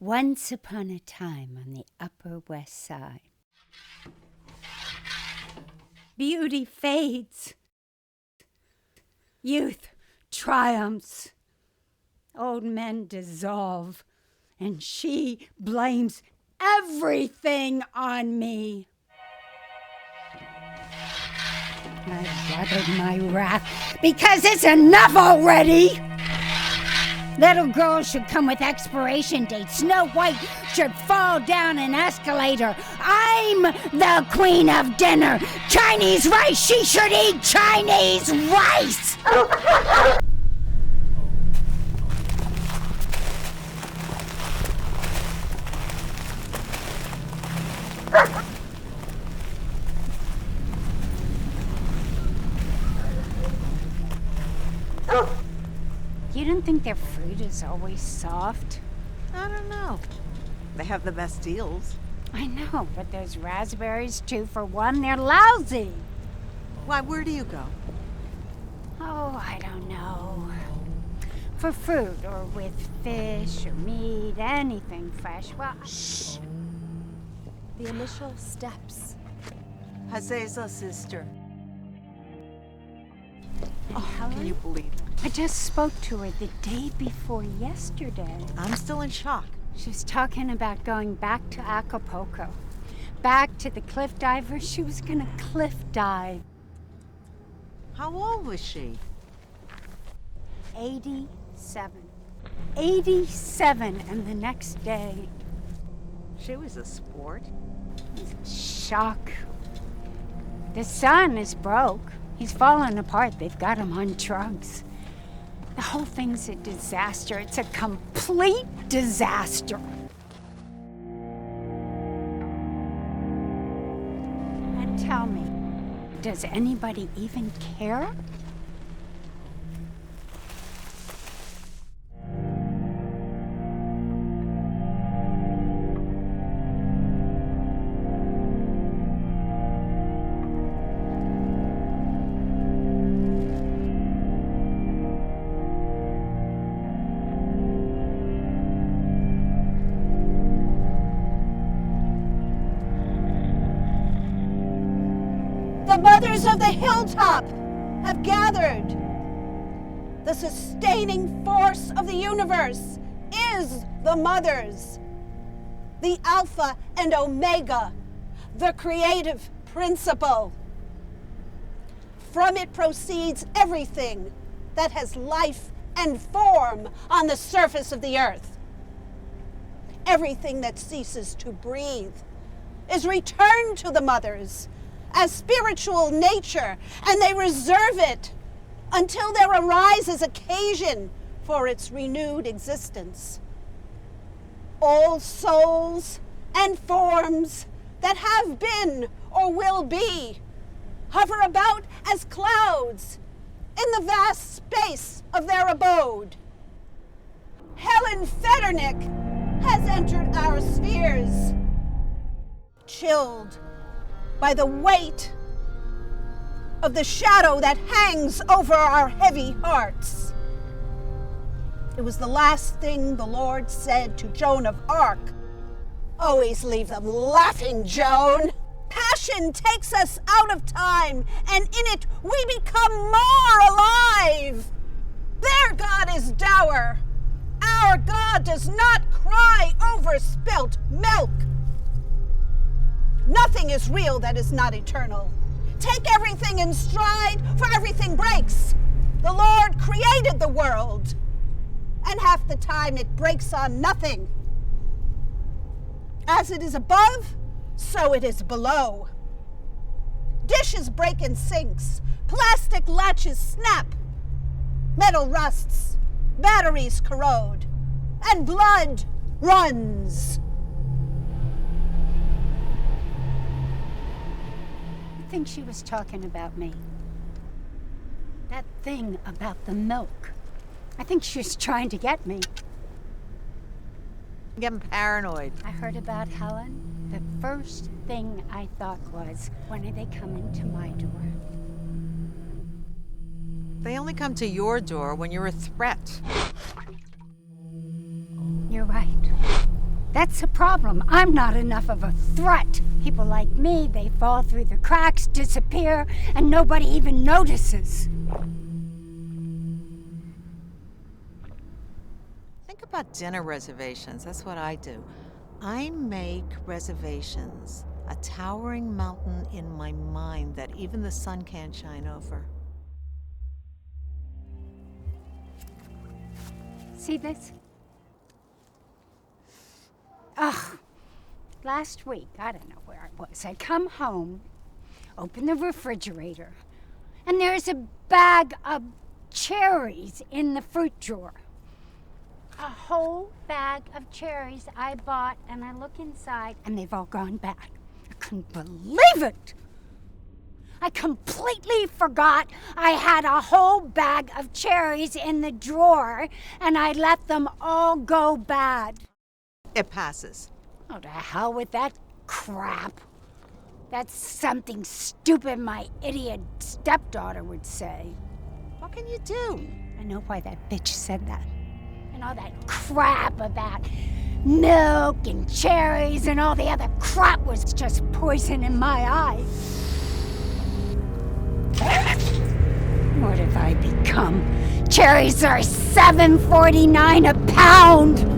Once upon a time on the Upper West Side. Beauty fades. Youth triumphs. Old men dissolve. And she blames everything on me. I've gathered my wrath because it's enough already. Little girls should come with expiration dates. Snow White should fall down an escalator. I'm the queen of dinner. Chinese rice, she should eat Chinese rice. You don't think their fruit is always soft? I don't know. They have the best deals. I know, but those raspberries, 2 for $1, they're lousy. Why, where do you go? Oh, I don't know. For fruit, or with fish, or meat, anything fresh. Well, shh. The initial steps. Hazeza's sister. Helen? Can you believe it? I just spoke to her the day before yesterday. I'm still in shock. She was talking about going back to Acapulco. Back to the cliff divers. She was gonna cliff dive. How old was she? 87. 87, and the next day. She was a sport. It was a shock. The son is broke. He's falling apart. They've got him on drugs. The whole thing's a disaster. It's a complete disaster. And tell me, does anybody even care? The mothers of the hilltop have gathered. The sustaining force of the universe is the mothers. The Alpha and Omega, the creative principle. From it proceeds everything that has life and form on the surface of the earth. Everything that ceases to breathe is returned to the mothers as spiritual nature, and they reserve it until there arises occasion for its renewed existence. All souls and forms that have been or will be hover about as clouds in the vast space of their abode. Helen Fetternick has entered our spheres, chilled by the weight of the shadow that hangs over our heavy hearts. It was the last thing the Lord said to Joan of Arc. Always leave them laughing, Joan. Passion takes us out of time, and in it we become more alive. Their God is dour. Our God does not cry over spilt milk. Nothing is real that is not eternal. Take everything in stride, for everything breaks. The Lord created the world, and half the time it breaks on nothing. As it is above, so it is below. Dishes break in sinks, plastic latches snap, metal rusts, batteries corrode, and blood runs. I think she was talking about me. That thing about the milk. I think she was trying to get me. I'm getting paranoid. I heard about Helen. The first thing I thought was, when are they coming to my door? They only come to your door when you're a threat. You're right. That's the problem. I'm not enough of a threat. People like me, they fall through the cracks, disappear, and nobody even notices. Think about dinner reservations. That's what I do. I make reservations, a towering mountain in my mind that even the sun can't shine over. See this? Ugh. Last week, I don't know where I was. I come home, open the refrigerator, and there's a bag of cherries in the fruit drawer. A whole bag of cherries I bought, and I look inside, and they've all gone bad. I couldn't believe it. I completely forgot I had a whole bag of cherries in the drawer, and I let them all go bad. It passes. Oh, to hell with that crap. That's something stupid my idiot stepdaughter would say. What can you do? I know why that bitch said that. And all that crap about milk and cherries and all the other crap was just poison in my eye. What have I become? Cherries are $7.49 a pound!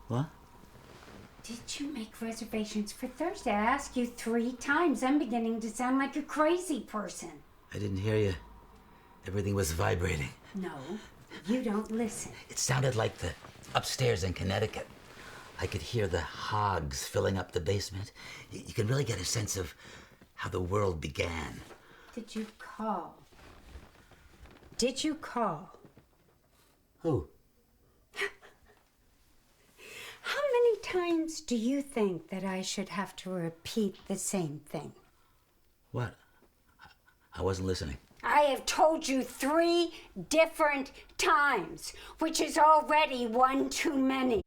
What? Did you make reservations for Thursday? I asked you 3 times. I'm beginning to sound like a crazy person. I didn't hear you. Everything was vibrating. No, you don't listen. It sounded like the upstairs in Connecticut. I could hear the hogs filling up the basement. You can really get a sense of how the world began. Did you call? Did you call? Who? How many times do you think that I should have to repeat the same thing? What? I wasn't listening. I have told you 3 different times, which is already one too many.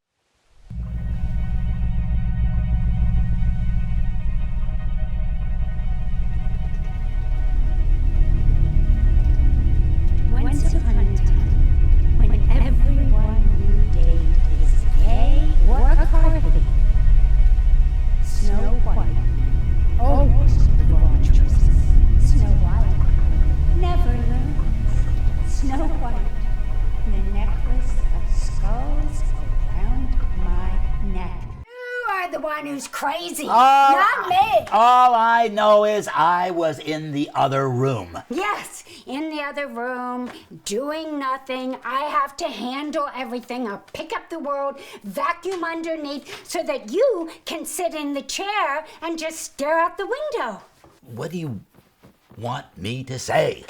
Once upon a time, when everyone knew Dave is gay or Carly, Snow White always the wrong choices. Snow White never learns. Snow White, the necklace of skulls around one who's crazy, Oh, not me. All I know is I was in the other room. Yes, in the other room, doing nothing. I have to handle everything. I'll pick up the world, vacuum underneath, so that you can sit in the chair and just stare out the window. What do you want me to say?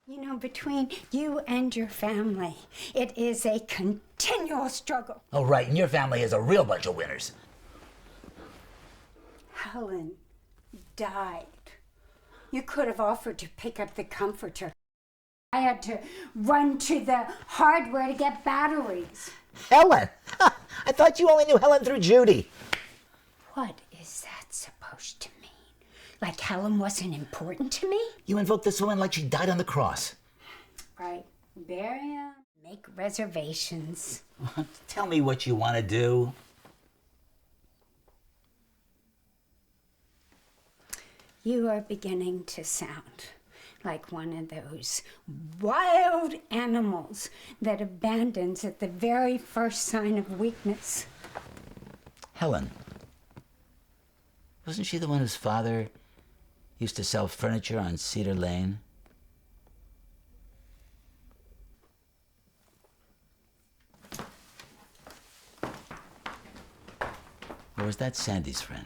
You know, between you and your family, it is a continual struggle. Oh, right, and your family is a real bunch of winners. Helen died. You could have offered to pick up the comforter. I had to run to the hardware to get batteries. Helen? I thought you only knew Helen through Judy. What is that supposed to mean? Like Helen wasn't important to me? You invoked this woman like she died on the cross. Right. Bury him. Make reservations. Tell me what you want to do. You are beginning to sound like one of those wild animals that abandons at the very first sign of weakness. Helen. Wasn't she the one whose father used to sell furniture on Cedar Lane? Or was that Sandy's friend?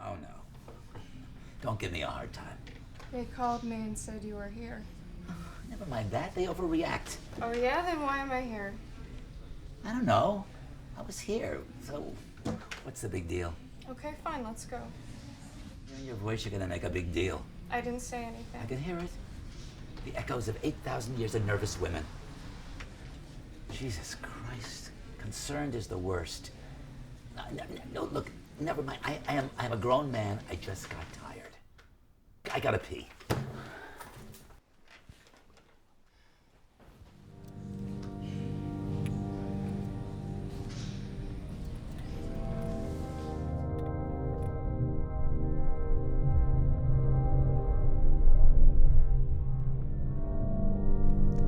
Oh no. Don't give me a hard time. They called me and said you were here. Never mind that, they overreact. Oh yeah? Then why am I here? I don't know. I was here, so what's the big deal? Okay, fine, let's go. In your voice, you're gonna make a big deal. I didn't say anything. I can hear it. The echoes of 8,000 years of nervous women. Jesus Christ. Concerned is the worst. No, look, never mind. I am a grown man. I just got tired. I gotta pee.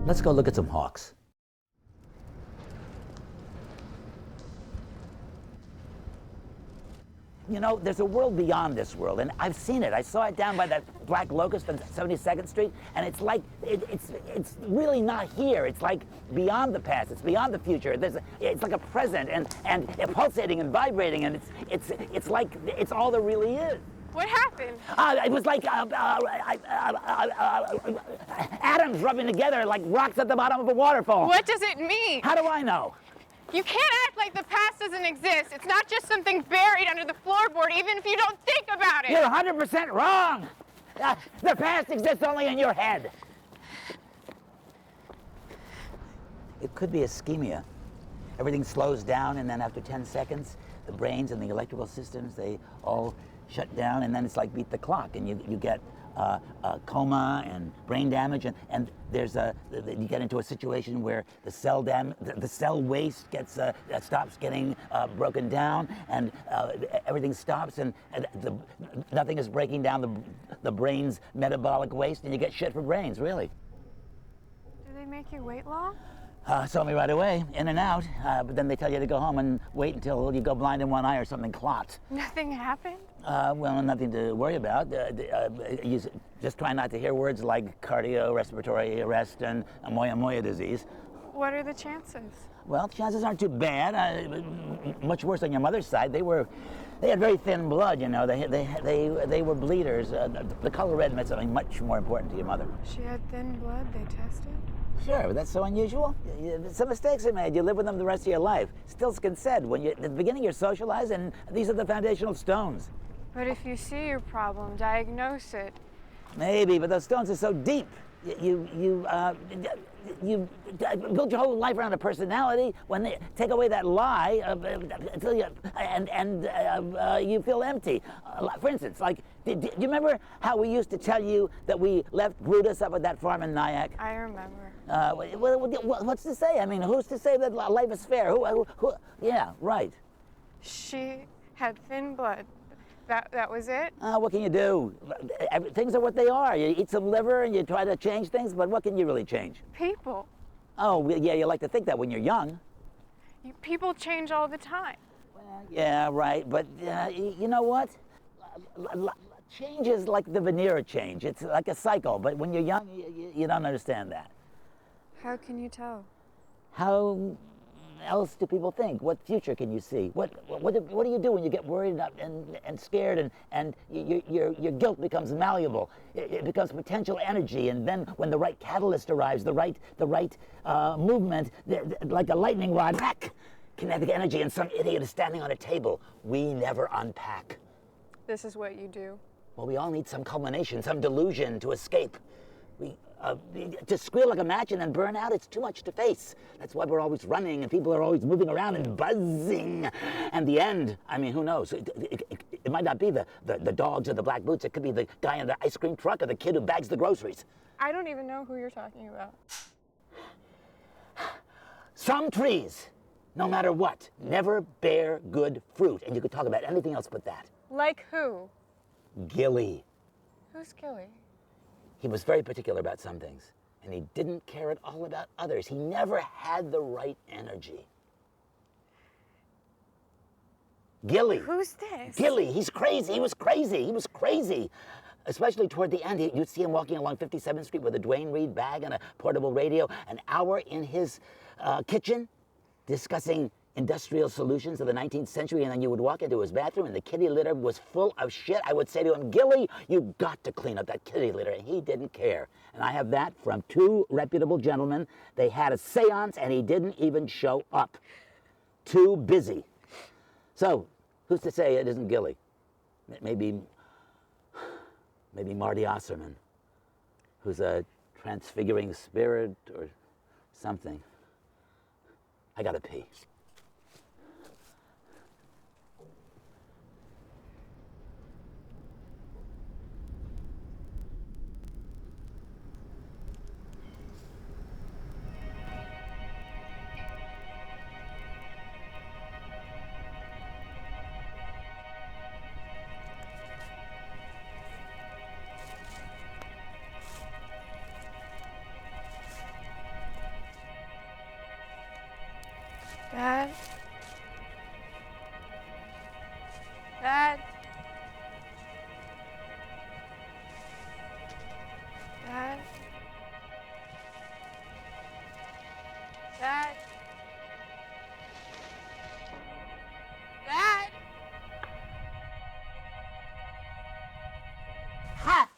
Let's go look at some hawks. You know, there's a world beyond this world, and I've seen it. I saw it down by that black locust on 72nd Street, and it's like, it's really not here. It's like beyond the past, it's beyond the future. It's like a present, and pulsating and vibrating, and it's like, it's all there really is. What happened? It was like atoms rubbing together like rocks at the bottom of a waterfall. What does it mean? How do I know? You can't act like the past doesn't exist. It's not just something buried under the floorboard, even if you don't think about it. You're 100% wrong. The past exists only in your head. It could be ischemia. Everything slows down, and then after 10 seconds, the brains and the electrical systems, they all shut down, and then it's like beat the clock, and you get a coma and brain damage, and there's you get into a situation where the cell waste gets stops getting broken down, and everything stops, and nothing is breaking down the brain's metabolic waste, and you get shit for brains, really. Do they make you wait long? Saw me right away, in and out, but then they tell you to go home and wait until you go blind in one eye or something clots. Nothing happened? Well, nothing to worry about. You just try not to hear words like cardiorespiratory arrest and moya disease. What are the chances? Well, chances aren't too bad. Much worse on your mother's side. They had very thin blood, you know. They were bleeders. The color red meant something much more important to your mother. She had thin blood, they tested? Sure, but that's so unusual. Some mistakes are made. You live with them the rest of your life. Stiltskin said, at the beginning you're socialized, and these are the foundational stones. But if you see your problem, diagnose it. Maybe, but those stones are so deep. You build your whole life around a personality. When they take away that lie, until you feel empty. For instance, like, do you remember how we used to tell you that we left Brutus up at that farm in Nyack? I remember. What's to say? I mean, who's to say that life is fair? Who? Yeah, right. She had thin blood. That was it? What can you do? Things are what they are. You eat some liver and you try to change things, but what can you really change? People. Oh, yeah, you like to think that when you're young. People change all the time. Well, yeah, right, but you know what? Change is like the veneer change. It's like a cycle, but when you're young, you don't understand that. How can you tell? How else do people think? What future can you see? What do you do when you get worried and scared, and your guilt becomes malleable? It becomes potential energy, and then when the right catalyst arrives, the right movement, like a lightning rod, kinetic energy, and some idiot is standing on a table. We never unpack. This is what you do. Well, we all need some culmination, some delusion to escape. To squeal like a match and then burn out, it's too much to face. That's why we're always running and people are always moving around and buzzing. And the end, I mean, who knows? It might not be the dogs or the black boots. It could be the guy in the ice cream truck or the kid who bags the groceries. I don't even know who you're talking about. Some trees, no matter what, never bear good fruit. And you could talk about anything else but that. Like who? Gilly. Who's Gilly? He was very particular about some things, and he didn't care at all about others. He never had the right energy. Gilly. Who's this? Gilly. He's crazy. He was crazy. He was crazy. Especially toward the end, you'd see him walking along 57th Street with a Duane Reade bag and a portable radio, an hour in his kitchen, discussing industrial solutions of the 19th century, and then you would walk into his bathroom and the kitty litter was full of shit. I would say to him, Gilly, you got to clean up that kitty litter, and he didn't care. And I have that from two reputable gentlemen. They had a seance and he didn't even show up. Too busy. So, who's to say it isn't Gilly? Maybe Marty Osserman, who's a transfiguring spirit or something. I gotta pee. Dad? Dad? Dad? Dad? Dad? Ha!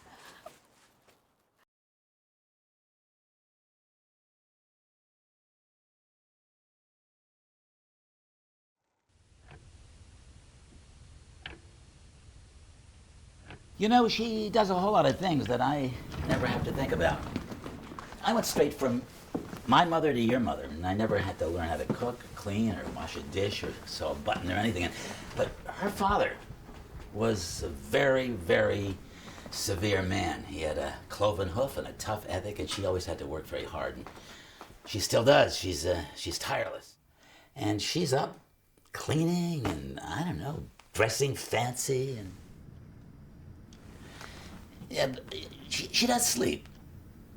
You know, she does a whole lot of things that I never have to think about. I went straight from my mother to your mother, and I never had to learn how to cook, clean, or wash a dish, or sew a button, or anything. But her father was a very, very severe man. He had a cloven hoof and a tough ethic, and she always had to work very hard. And she still does. She's tireless. And she's up cleaning and, I don't know, dressing fancy and... Yeah, she does sleep,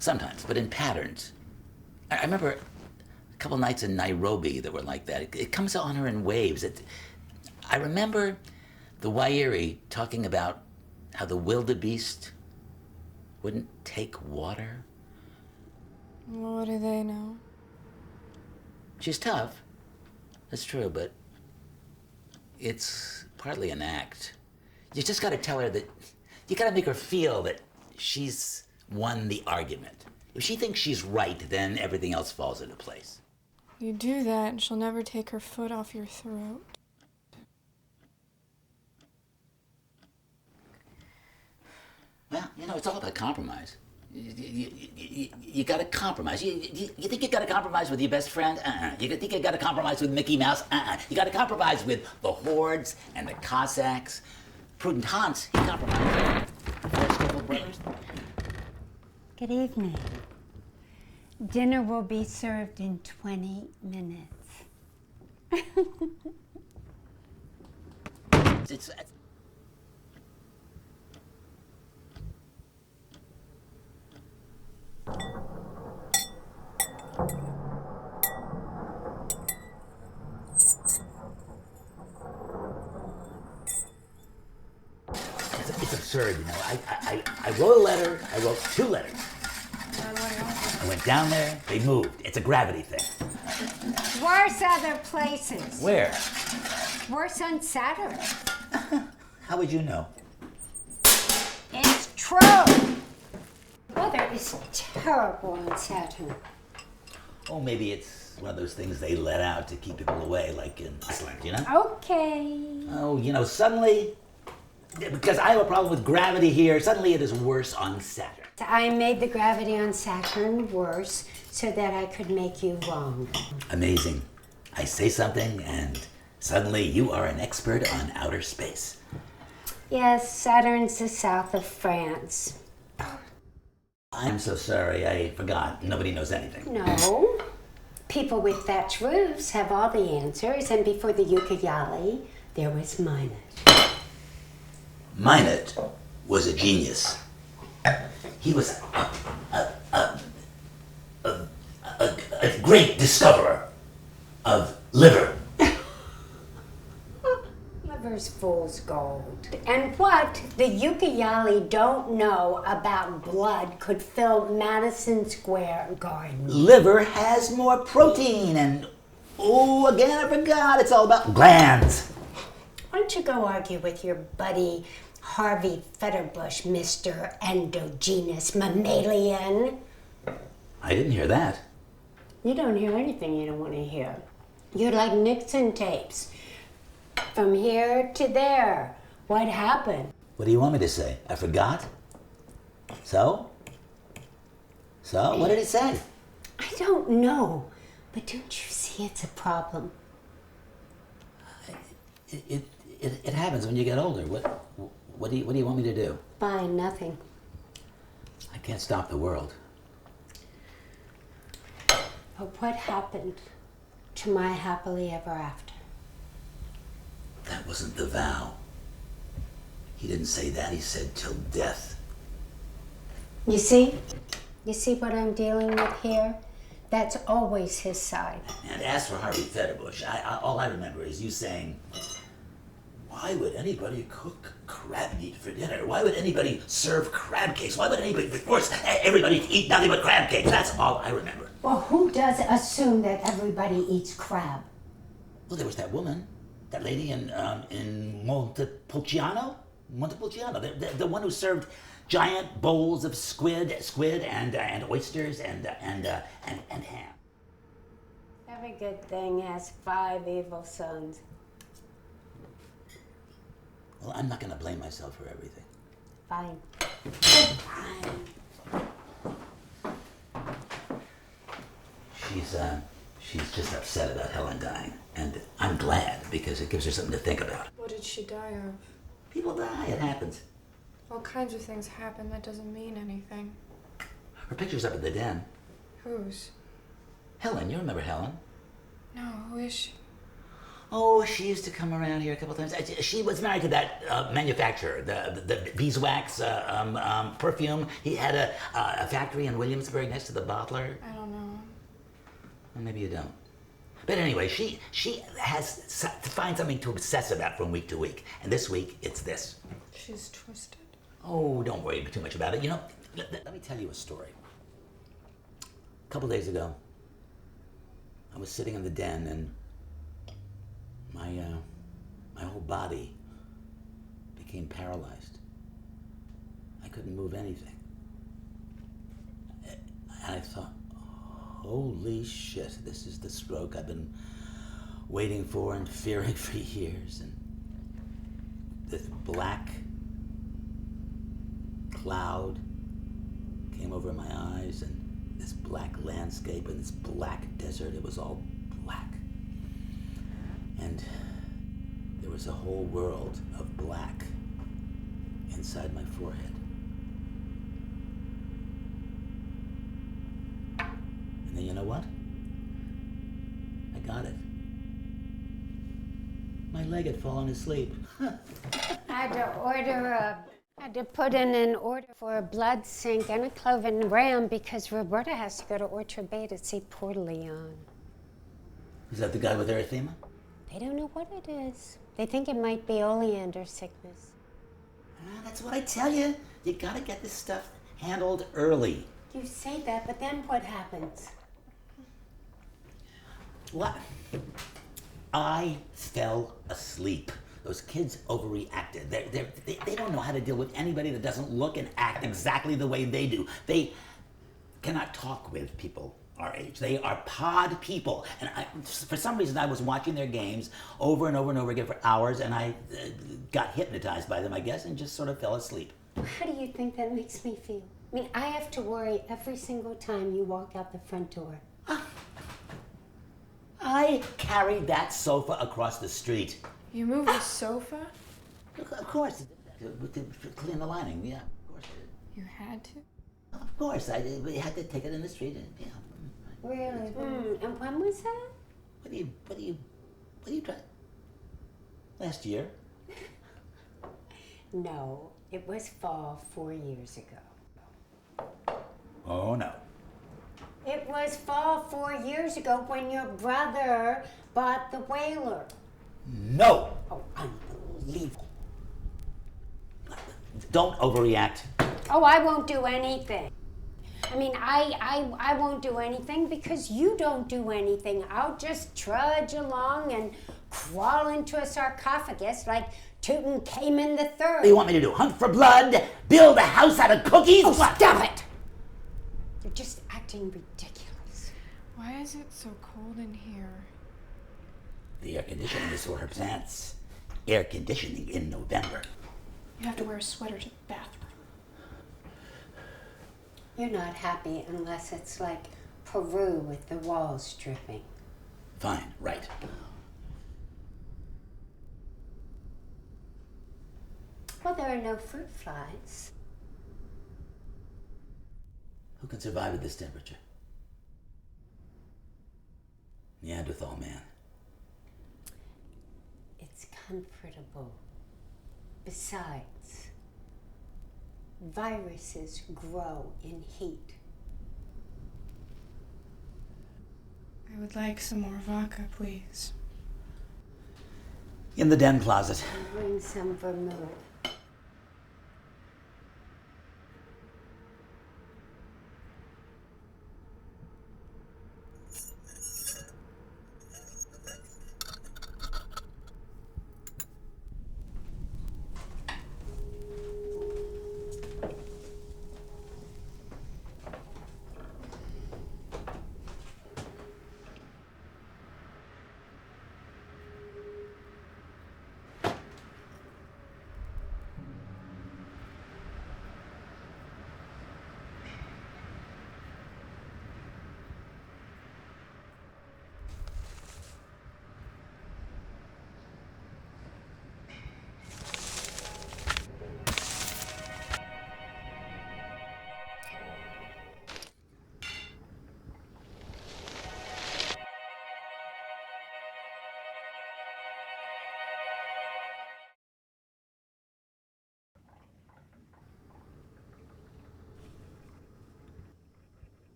sometimes, but in patterns. I remember a couple nights in Nairobi that were like that. It comes on her in waves. I remember the Wairi talking about how the wildebeest wouldn't take water. What do they know? She's tough, that's true, but it's partly an act. You just gotta tell her that, you gotta make her feel that she's won the argument. If she thinks she's right, then everything else falls into place. You do that, and she'll never take her foot off your throat. Well, you know, it's all about compromise. You gotta compromise. You think you gotta compromise with your best friend? You think you gotta compromise with Mickey Mouse? You gotta compromise with the hordes and the Cossacks. Prudent Hans, he compromised. Good evening. Dinner will be served in 20 minutes. It's absurd, you know. I wrote a letter, I wrote 2 letters. I went down there, they moved. It's a gravity thing. Worse other places. Where? Worse on Saturn. How would you know? It's true. Weather is terrible on Saturn. Oh, maybe it's one of those things they let out to keep people away, like in Iceland, you know? Okay. Oh, you know, suddenly, because I have a problem with gravity here, suddenly it is worse on Saturn. I made the gravity on Saturn worse so that I could make you wrong. Amazing. I say something and suddenly you are an expert on outer space. Yes, Saturn's the south of France. I'm so sorry, I forgot. Nobody knows anything. No. People with thatched roofs have all the answers, and before the Ucayali, there was Minot. Minot was a genius. He was a great discoverer of liver. Liver's fool's gold. And what the Ucayali don't know about blood could fill Madison Square Garden. Liver has more protein and, oh, again, I forgot, it's all about glands. Why don't you go argue with your buddy Harvey Fetterbush, Mr. Endogenous Mammalian? I didn't hear that. You don't hear anything you don't want to hear. You're like Nixon tapes. From here to there. What happened? What do you want me to say? I forgot? So? What did it say? I don't know. But don't you see it's a problem? It happens when you get older. What do you want me to do? Fine, nothing. I can't stop the world. But what happened to my happily ever after? That wasn't the vow. He didn't say that. He said till death. You see? You see what I'm dealing with here? That's always his side. And as for Harvey Fetterbush, all I remember is you saying, why would anybody cook crab meat for dinner? Why would anybody serve crab cakes? Why would anybody force everybody to eat nothing but crab cakes? That's all I remember. Well, who does assume that everybody eats crab? Well, there was that woman, that lady in Montepulciano, the one who served giant bowls of squid and oysters and ham. Every good thing has 5 evil sons. Well, I'm not going to blame myself for everything. Fine. She's just upset about Helen dying, and I'm glad because it gives her something to think about. What did she die of? People die, it happens. All kinds of things happen. That doesn't mean anything. Her picture's up at the den. Whose? Helen, you remember Helen? No, who is she? Oh, she used to come around here a couple times. She was married to that manufacturer, the beeswax perfume. He had a factory in Williamsburg next to the bottler. I don't know. Well, maybe you don't. But anyway, she has to find something to obsess about from week to week. And this week, it's this. She's twisted. Oh, don't worry too much about it. You know, let me tell you a story. A couple days ago, I was sitting in the den and my whole body became paralyzed. I couldn't move anything. And I thought, holy shit, this is the stroke I've been waiting for and fearing for years. And this black cloud came over my eyes, and this black landscape and this black desert, it was all black. And there was a whole world of black inside my forehead. And then you know what? I got it. My leg had fallen asleep. I had to put in an order for a blood sink and a cloven ram because Roberta has to go to Orchard Bay to see poor Leon. Is that the guy with erythema? They don't know what it is. They think it might be oleander sickness. That's what I tell you. You gotta get this stuff handled early. You say that, but then what happens? What? I fell asleep. Those kids overreacted. They don't know how to deal with anybody that doesn't look and act exactly the way they do. They cannot talk with people our age. They are pod people. And for some reason, I was watching their games over and over and over again for hours, and I got hypnotized by them, I guess, and just sort of fell asleep. How do you think that makes me feel? I mean, I have to worry every single time you walk out the front door. I carried that sofa across the street. You moved the sofa? Of course, to clean the lining, yeah, of course I did. You had to? Of course, we had to take it in the street, and, yeah. Really? And when was that? What do you try? Last year. No, it was fall 4 years ago. Oh, no. It was fall 4 years ago when your brother bought the whaler. No! Oh, unbelievable. Don't overreact. Oh, I won't do anything. I mean, I won't do anything because you don't do anything. I'll just trudge along and crawl into a sarcophagus like Tutankhamun III. What do you want me to do? Hunt for blood? Build a house out of cookies? Oh, What? stop it! You're just acting ridiculous. Why is it so cold in here? The air conditioning is for her pants. Air conditioning in November. You have to wear a sweater to the bathroom. You're not happy unless it's like Peru with the walls dripping. Fine, right. Well, there are no fruit flies. Who can survive at this temperature? Neanderthal man. It's comfortable. Besides, viruses grow in heat. would like some more vodka, please. In the den closet. Bring some vermouth.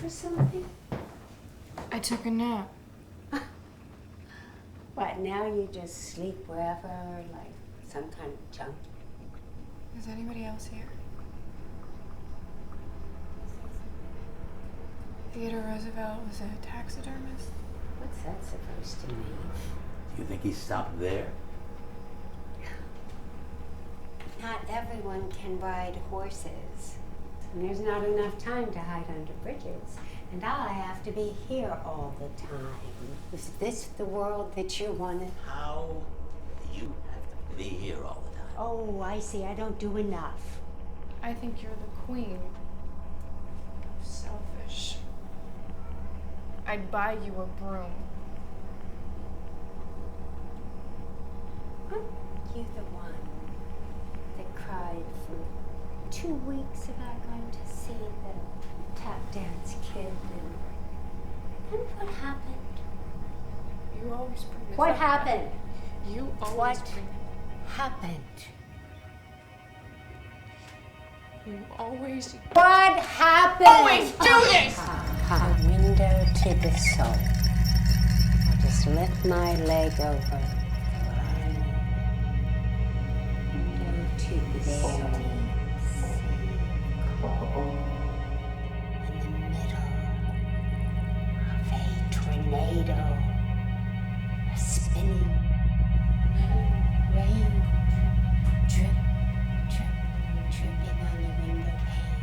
For something? I took a nap. What, now you just sleep wherever, like some kind of junk? Is anybody else here? Theodore Roosevelt was a taxidermist. What's that supposed to mean? You think he stopped there? Not everyone can ride horses. And there's not enough time to hide under bridges. And I have to be here all the time. Is this the world that you wanted? How do you have to be here all the time? Oh, I see. I don't do enough. I think you're the queen. Selfish. I'd buy you a broom. Aren't you the one that cried for 2 weeks about going to see the tap dance kid, and then what happened? You always bring this What up. happened? You always What bring. happened? You always. What happened? Always do this! A window to the soul. I'll just lift my leg over. Window to the soul. In the middle of a tornado, a spinning rain, drip, drip, dripping on the window pane.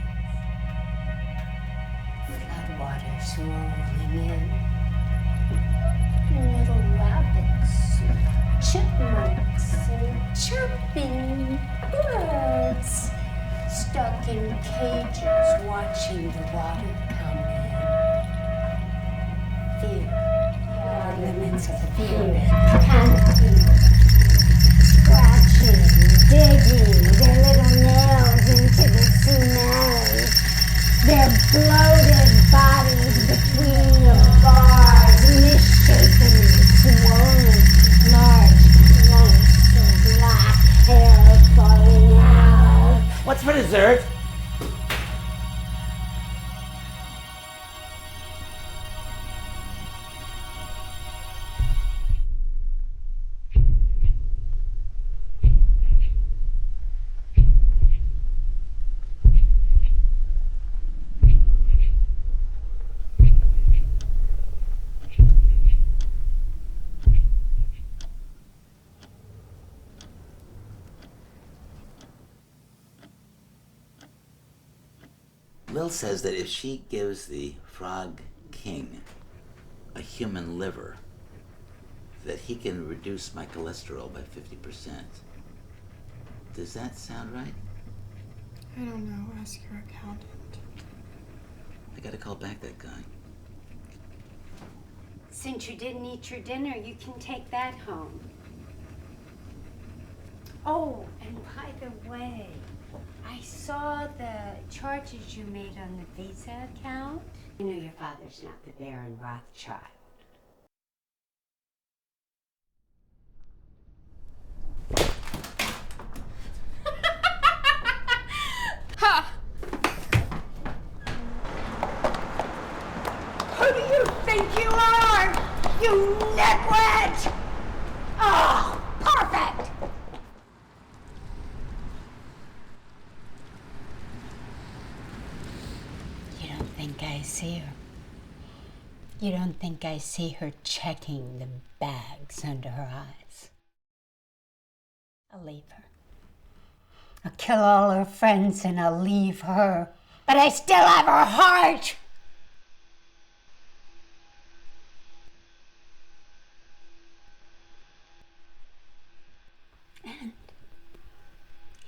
Floodwaters rolling in. Little rabbits, chipmunks, and chirping birds stuck in cages watching the water come in. Fear, the limits of fear, panicking, scratching, digging their little nails into the cement. Their bloated bodies between the bars, misshapen and swollen, large clumps of black hair falling out. What's for dessert? Lil says that if she gives the Frog King a human liver, that he can reduce my cholesterol by 50%. Does that sound right? I don't know. Ask your accountant. I gotta call back that guy. Since you didn't eat your dinner, you can take that home. Oh, and by the way, I saw the charges you made on the Visa account. You know your father's not the Baron Rothschild. Ha! Who do you think you are? You nitwit! Oh, perfect! You don't think I see her? You don't think I see her checking the bags under her eyes? I'll leave her. I'll kill all her friends and I'll leave her. But I still have her heart! And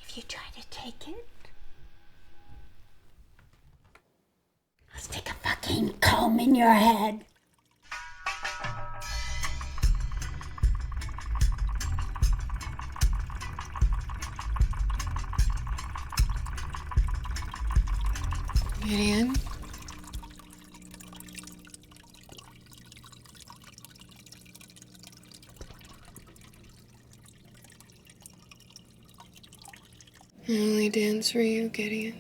if you try to take it, I'll stick a fucking comb in your head. Gideon? I only dance for you, Gideon.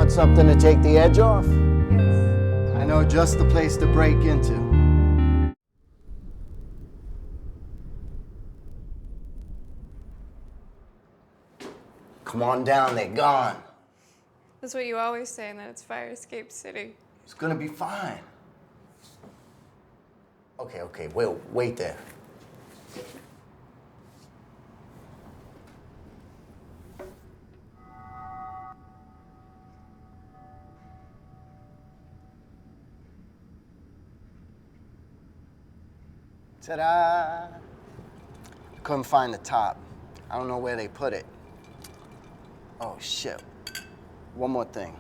Something to take the edge off? Yes. I know just the place to break into. Come on down, they're gone. That's what you always say, and that it's Fire Escape City. It's gonna be fine. Okay, wait there. Ta-da! Couldn't find the top. I don't know where they put it. Oh, shit. One more thing.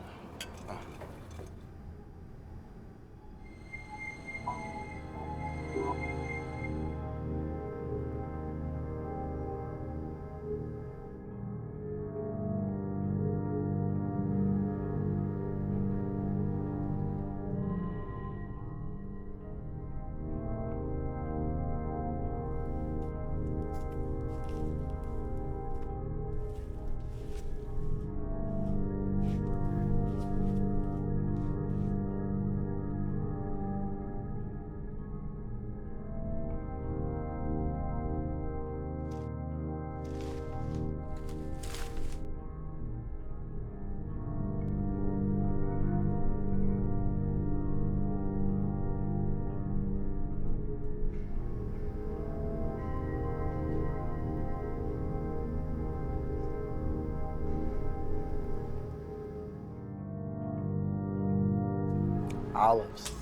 Olives.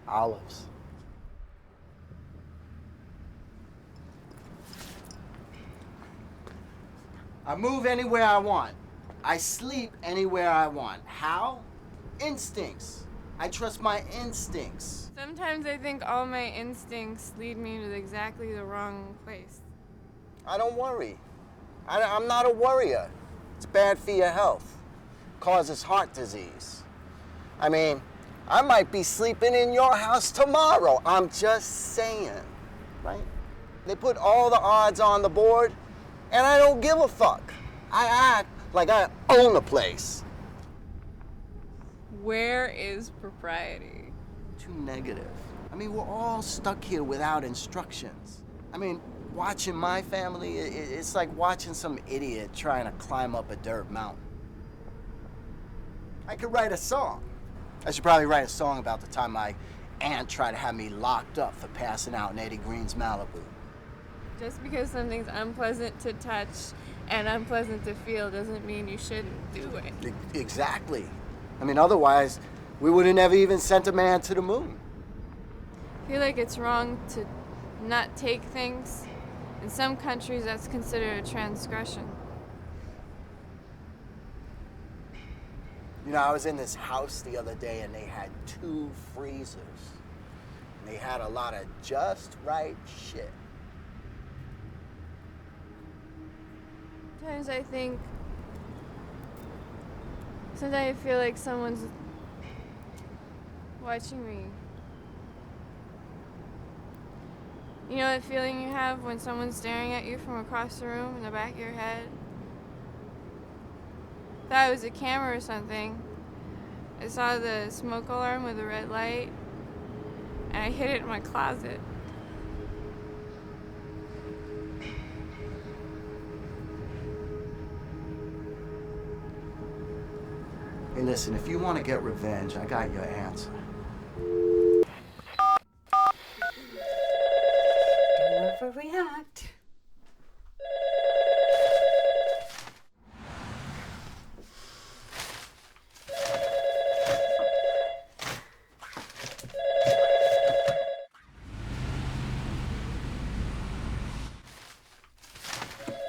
Olives. I move anywhere I want. I sleep anywhere I want. How? Instincts. I trust my instincts. Sometimes I think all my instincts lead me to exactly the wrong place. I don't worry. I'm not a worrier. It's bad for your health. Causes heart disease. I mean, I might be sleeping in your house tomorrow. I'm just saying, right? They put all the odds on the board, and I don't give a fuck. I act like I own the place. Where is propriety? Too negative. I mean, we're all stuck here without instructions. I mean, watching my family, it's like watching some idiot trying to climb up a dirt mountain. I could write a song. I should probably write a song about the time my aunt tried to have me locked up for passing out in Eddie Green's Malibu. Just because something's unpleasant to touch and unpleasant to feel doesn't mean you shouldn't do it. Exactly. I mean, otherwise, we would have never even sent a man to the moon. I feel like it's wrong to not take things. In some countries, that's considered a transgression. You know, I was in this house the other day and they had 2 freezers. And they had a lot of just right shit. Sometimes I feel like someone's watching me. You know that feeling you have when someone's staring at you from across the room in the back of your head? Thought it was a camera or something. I saw the smoke alarm with the red light, and I hid it in my closet. Hey, listen, if you want to get revenge, I got your answer. Don't overreact.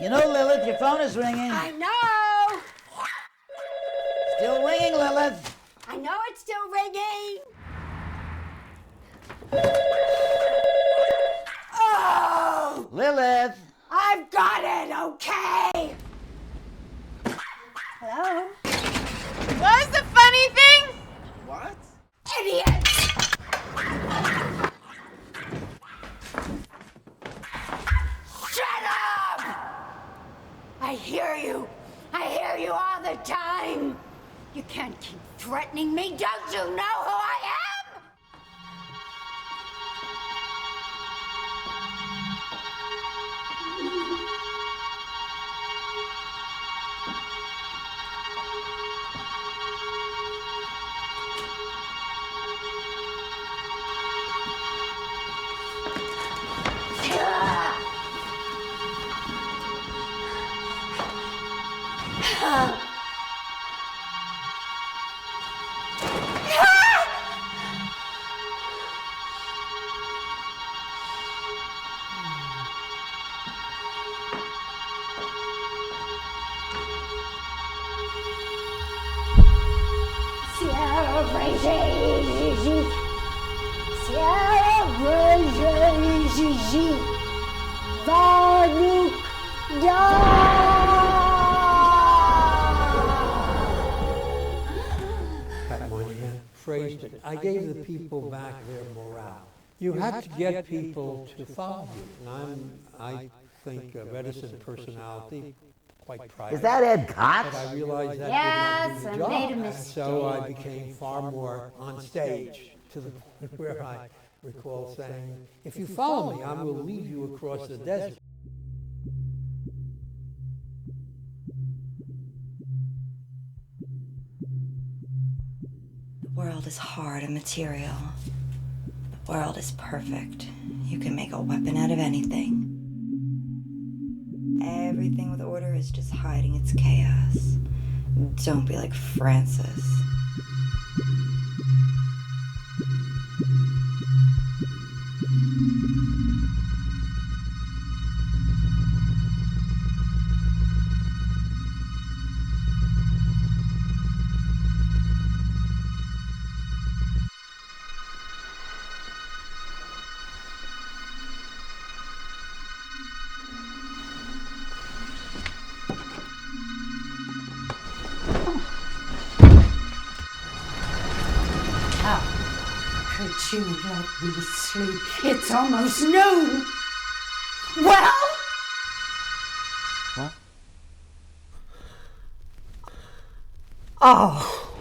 You know, Lilith, your phone is ringing. I know! Still ringing, Lilith. I know it's still ringing! Oh! Lilith. I've got it, okay! Hello? What's the funny thing? What? Idiot! Shut up! I hear you. I hear you all the time. You can't keep threatening me. Don't you know who I am? Phrased it. I gave the people back their morale. You have to get people to follow you. And I think a reticent personality, quite private. Is that Ed Koch? But I realized that Yes, did I not do the made a job. mistake. So I became far more on stage, to the point where I recall saying, if you follow me, I will lead you across the desert. The world is hard and material. The world is perfect. You can make a weapon out of anything. Everything with order is just hiding its chaos. Don't be like Francis. Could you let me sleep? It's almost noon. Well? What? Oh.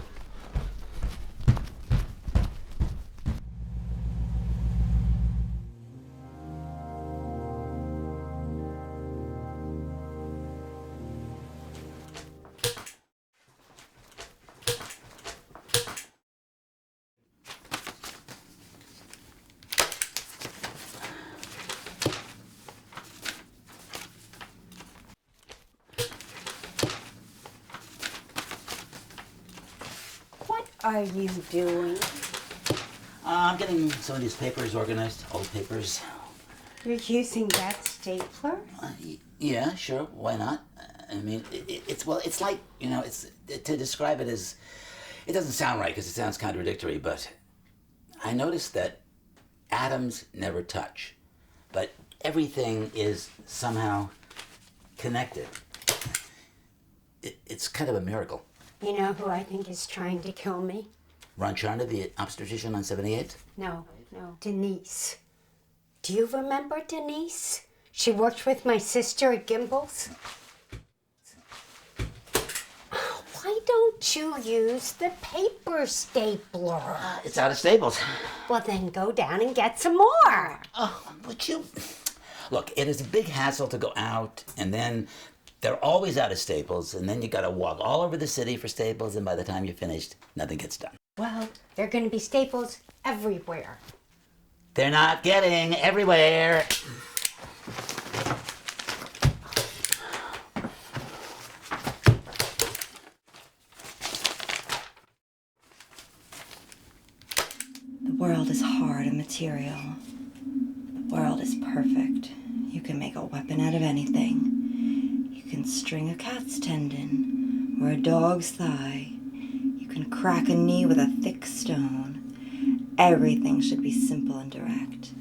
are you doing? I'm getting some of these papers organized, old papers. You're using that stapler? Yeah, sure. Why not? I mean, it's like, it's to describe it as, it doesn't sound right because it sounds contradictory, but I noticed that atoms never touch, but everything is somehow connected. It's kind of a miracle. You know who I think is trying to kill me? Ron Charner, the obstetrician on 78th? No, Denise. Do you remember Denise? She worked with my sister at Gimbel's. Why don't you use the paper stapler? It's out of staples. Well, then go down and get some more. Oh, would you? Look, it is a big hassle to go out, and then they're always out of staples, and then you gotta walk all over the city for staples, and by the time you're finished, nothing gets done. Well, there are gonna be staples everywhere. They're not getting everywhere. The world is hard and material. The world is perfect. You can make a weapon out of anything. You can string a cat's tendon or a dog's thigh. You can crack a knee with a thick stone. Everything should be simple and direct.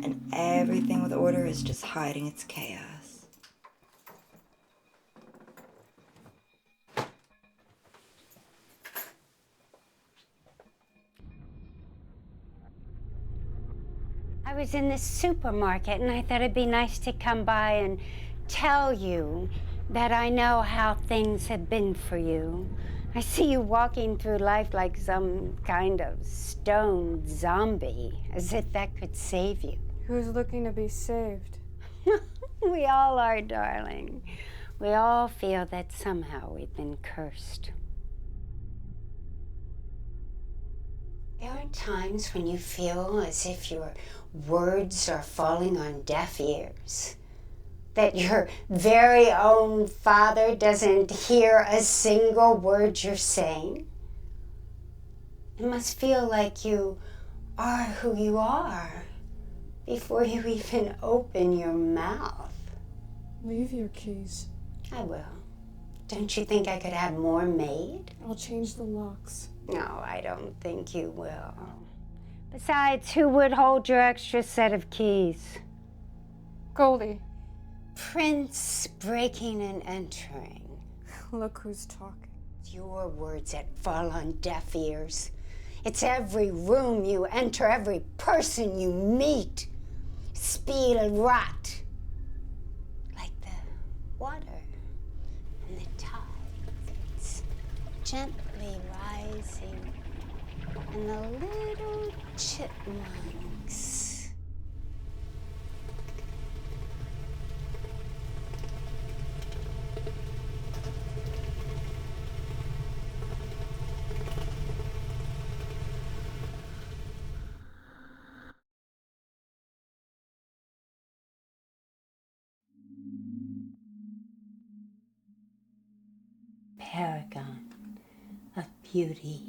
And everything with order is just hiding its chaos. I was in this supermarket and I thought it'd be nice to come by and tell you that I know how things have been for you. I see you walking through life like some kind of stone zombie, as if that could save you. Who's looking to be saved? We all are, darling. We all feel that somehow we've been cursed. There are times when you feel as if your words are falling on deaf ears, that your very own father doesn't hear a single word you're saying. It must feel like you are who you are before you even open your mouth. Leave your keys. I will. Don't you think I could have more made? I'll change the locks. No, I don't think you will. Besides, who would hold your extra set of keys? Goldie. Prince breaking and entering. Look who's talking. It's your words that fall on deaf ears. It's every room you enter, every person you meet. Speed and rot. Like the water and the tide. It's gently rising. And the little chipmunks. Paragon of beauty.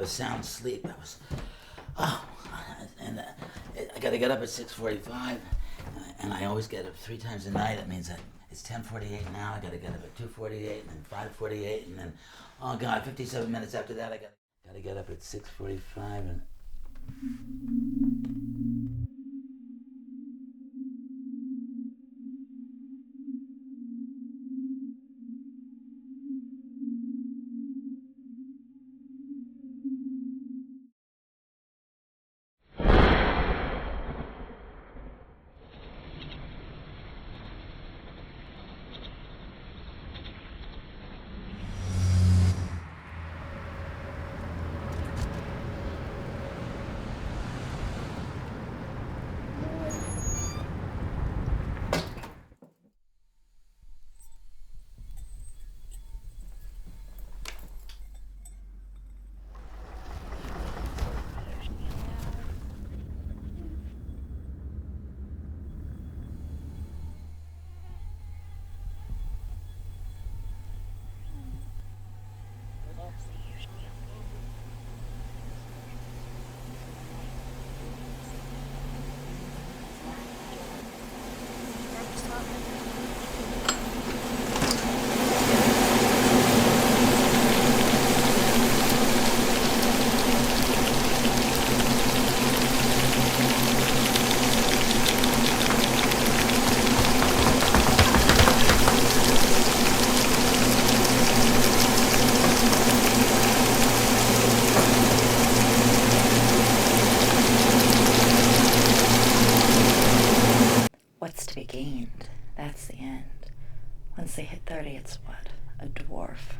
Sound sleep. That was, and I got to get up at 6:45, and I always get up 3 times a night. That means that it's 10:48 now. I got to get up at 2:48, and then 5:48, and then, oh God, 57 minutes after that, I got to get up at 6:45, and That's the end. Once they hit 30, it's what? A dwarf.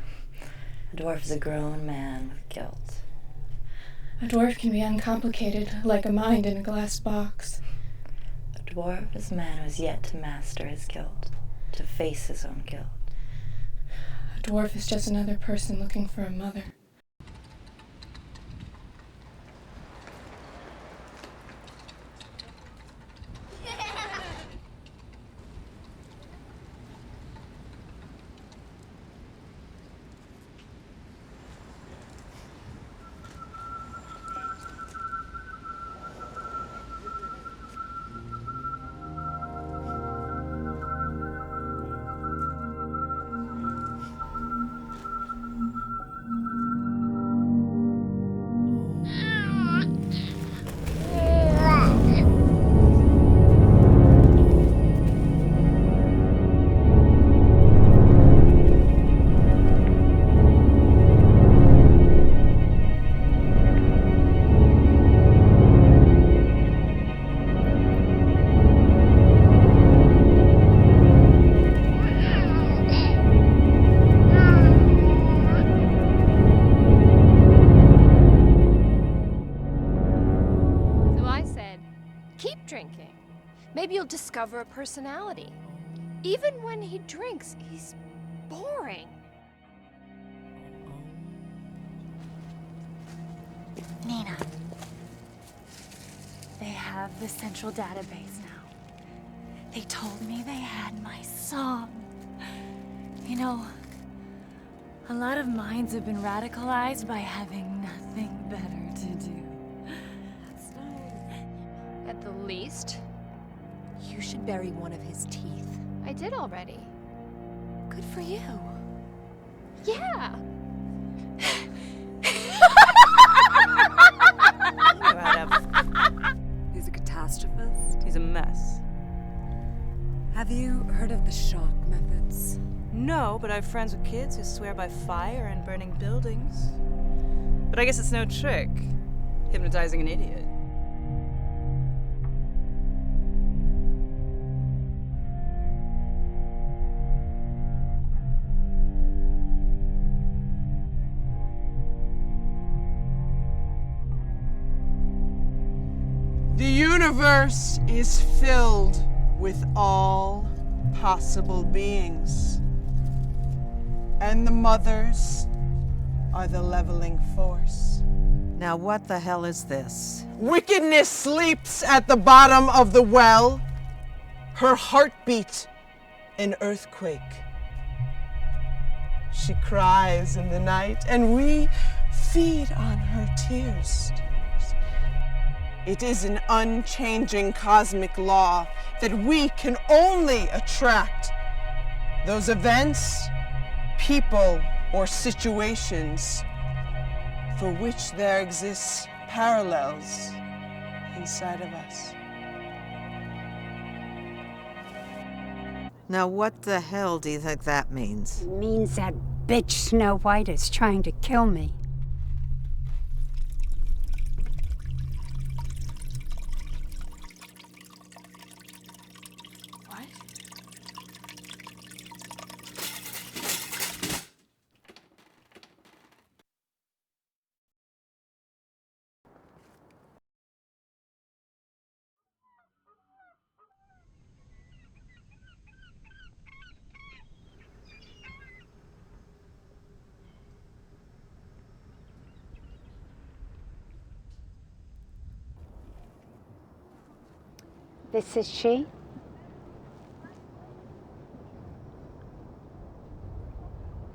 A dwarf is a grown man with guilt. A dwarf can be uncomplicated, like a mind in a glass box. A dwarf is a man who has yet to master his guilt, to face his own guilt. A dwarf is just another person looking for a mother. Maybe you'll discover a personality. Even when he drinks, he's boring. Nina, they have the central database now. They told me they had my song. You know, a lot of minds have been radicalized by having nothing better to do. That's nice. At the least, you should bury one of his teeth. I did already. Good for you. Yeah. He's a catastrophist. He's a mess. Have you heard of the shock methods? No, but I have friends with kids who swear by fire and burning buildings. But I guess it's no trick, hypnotizing an idiot. The universe is filled with all possible beings, and the mothers are the leveling force. Now what the hell is this? Wickedness sleeps at the bottom of the well, her heartbeat an earthquake. She cries in the night, and we feed on her tears. It is an unchanging cosmic law that we can only attract those events, people, or situations for which there exists parallels inside of us. Now what the hell do you think that means? It means that bitch Snow White is trying to kill me. This is she?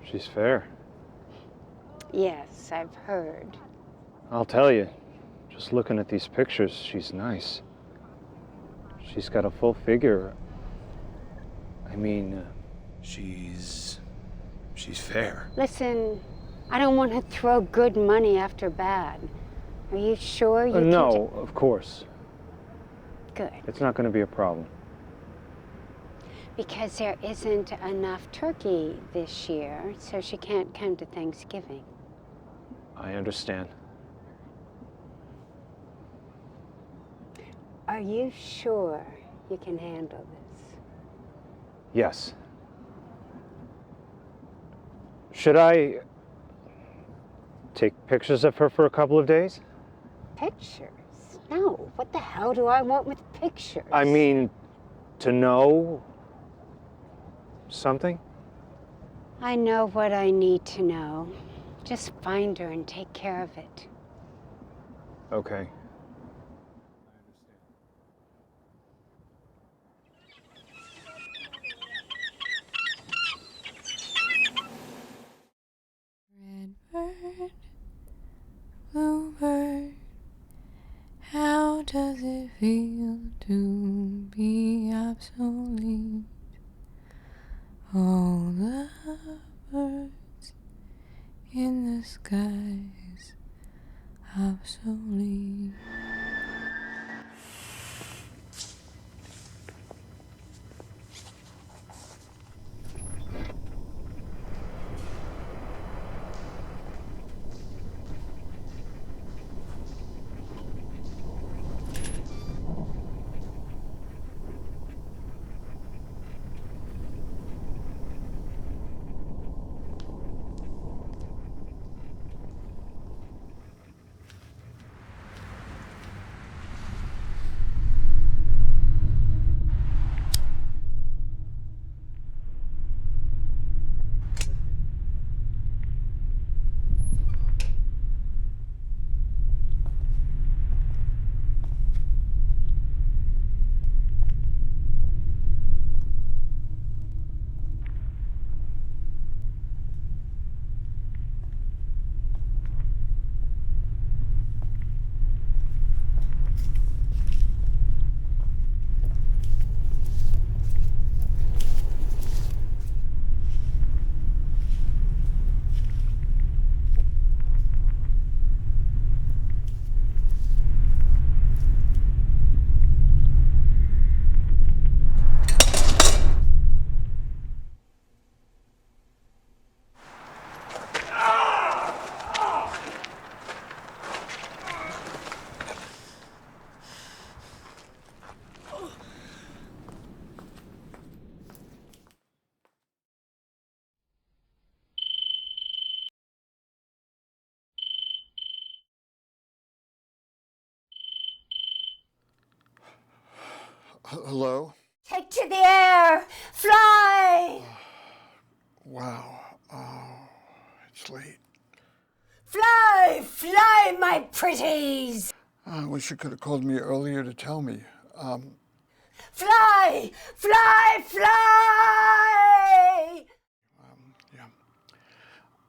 She's fair. Yes, I've heard. I'll tell you, just looking at these pictures, she's nice. She's got a full figure. I mean, She's fair. Listen, I don't want to throw good money after bad. Are you sure you can no, of course. Good. It's not going to be a problem. Because there isn't enough turkey this year, so she can't come to Thanksgiving. I understand. Are you sure you can handle this? Yes. Should I take pictures of her for a couple of days? Pictures? No, what the hell do I want with pictures? I mean, to know something? I know what I need to know. Just find her and take care of it. Okay. Redbird, bluebird, how does it feel to be obsolete? All the birds in the skies obsolete. Hello? Take to the air! Fly! Wow. Oh, it's late. Fly! Fly, my pretties! I wish you could have called me earlier to tell me. Fly! Fly! Fly! Yeah.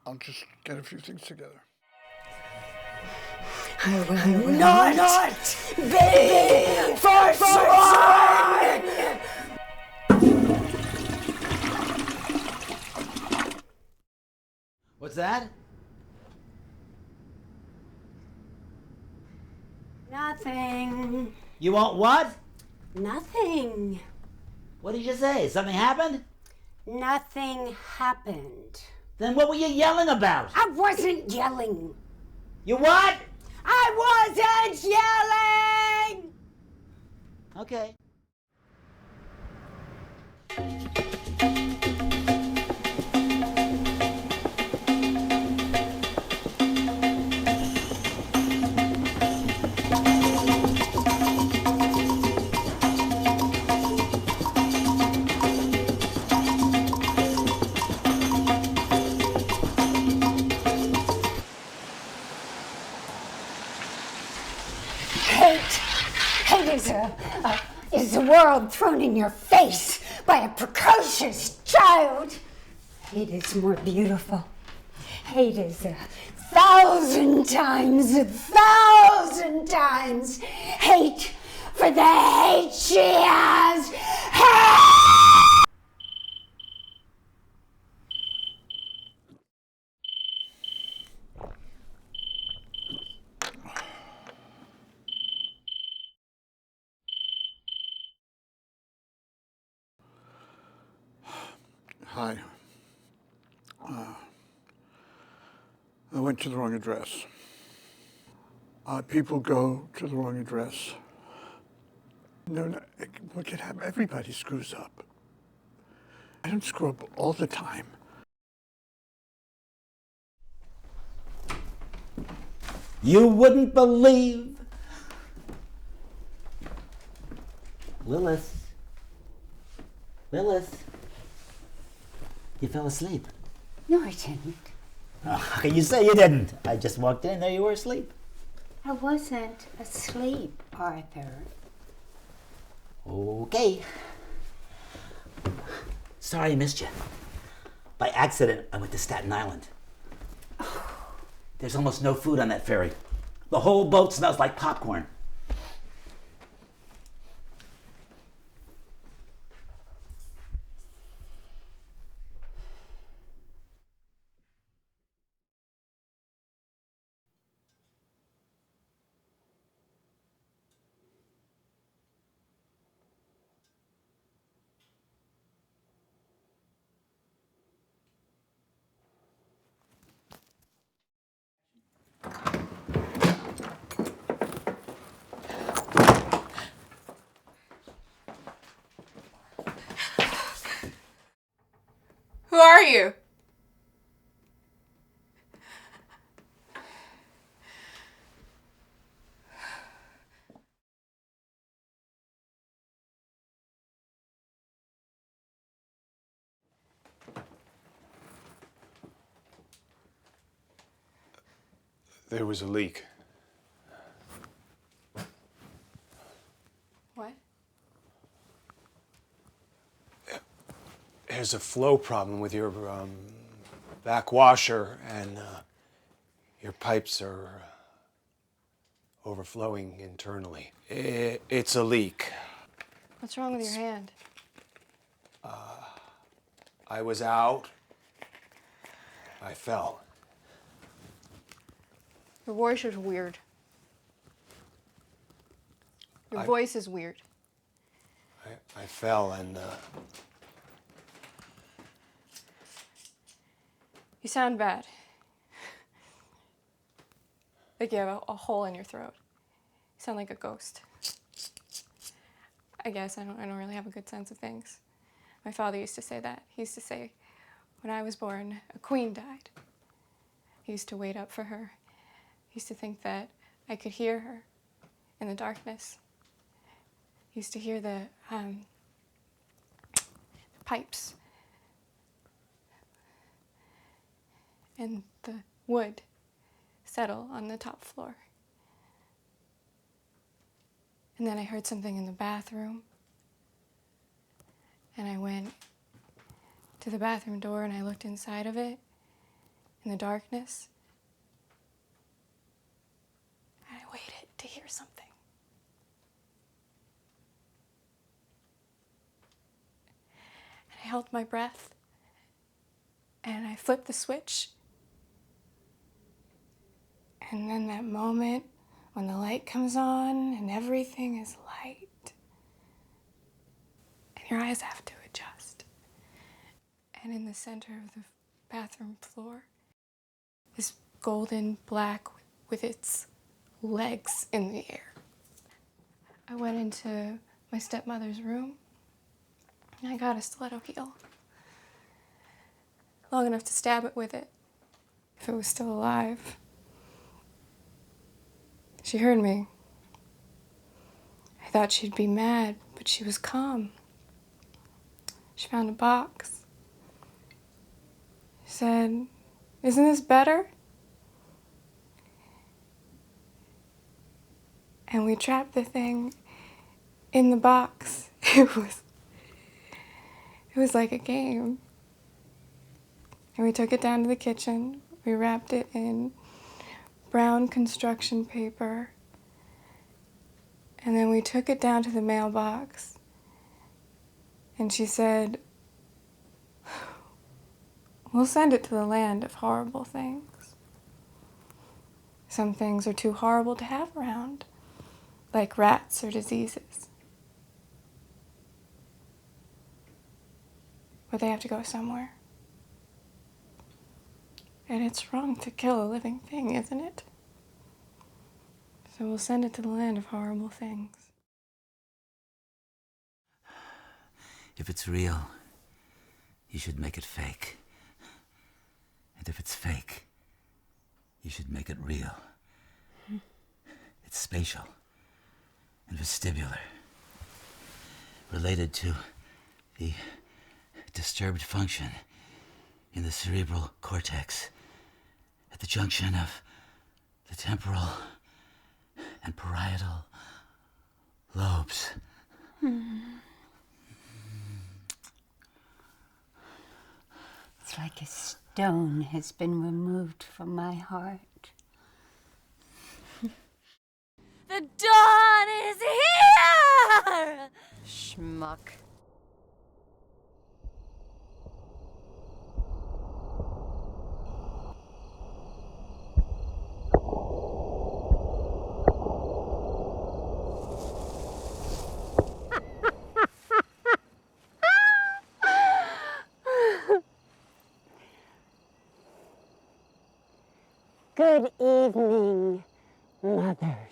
I'll just get a few things together. I will not be forsworn! What's that? Nothing. You want what? Nothing. What did you say? Something happened? Nothing happened. Then what were you yelling about? I wasn't yelling. You what? I wasn't yelling! Okay. Hate is a world thrown in your face by a precocious child. Hate is more beautiful. Hate is 1,000 times, 1,000 times hate for the hate she has. Hate! Hi. I went to the wrong address. People go to the wrong address. No, what can happen? Everybody screws up. I don't screw up all the time. You wouldn't believe. Lilith. Lilith. You fell asleep. No, I didn't. Oh, how can you say you didn't? I just walked in, there you were asleep. I wasn't asleep, Arthur. Okay. Sorry I missed you. By accident, I went to Staten Island. There's almost no food on that ferry. The whole boat smells like popcorn. Who are you? There was a leak. What? There's a flow problem with your back washer, and your pipes are overflowing internally. It's a leak. What's wrong with your hand? I was out. I fell. Your voice is weird. Your voice is weird. I fell and You sound bad. Like you have a hole in your throat. You sound like a ghost. I guess I don't really have a good sense of things. My father used to say that. He used to say, when I was born, a queen died. He used to wait up for her. He used to think that I could hear her in the darkness. He used to hear the pipes and the wood settle on the top floor. And then I heard something in the bathroom. And I went to the bathroom door and I looked inside of it in the darkness. And I waited to hear something. And I held my breath and I flipped the switch. And then that moment when the light comes on and everything is light and your eyes have to adjust. And in the center of the bathroom floor is golden black with its legs in the air. I went into my stepmother's room and I got a stiletto heel. Long enough to stab it with it, if it was still alive. She heard me. I thought she'd be mad, but she was calm. She found a box. She said, "Isn't this better?" And we trapped the thing in the box. It was like a game. And we took it down to the kitchen. We wrapped it in brown construction paper. And then we took it down to the mailbox. And she said, "We'll send it to the land of horrible things. Some things are too horrible to have around, like rats or diseases. But they have to go somewhere. And it's wrong to kill a living thing, isn't it? So we'll send it to the land of horrible things." If it's real, you should make it fake. And if it's fake, you should make it real. It's spatial and vestibular, related to the disturbed function in the cerebral cortex at the junction of the temporal and parietal lobes. It's like a stone has been removed from my heart. The dawn is here! Schmuck. Good evening, mothers.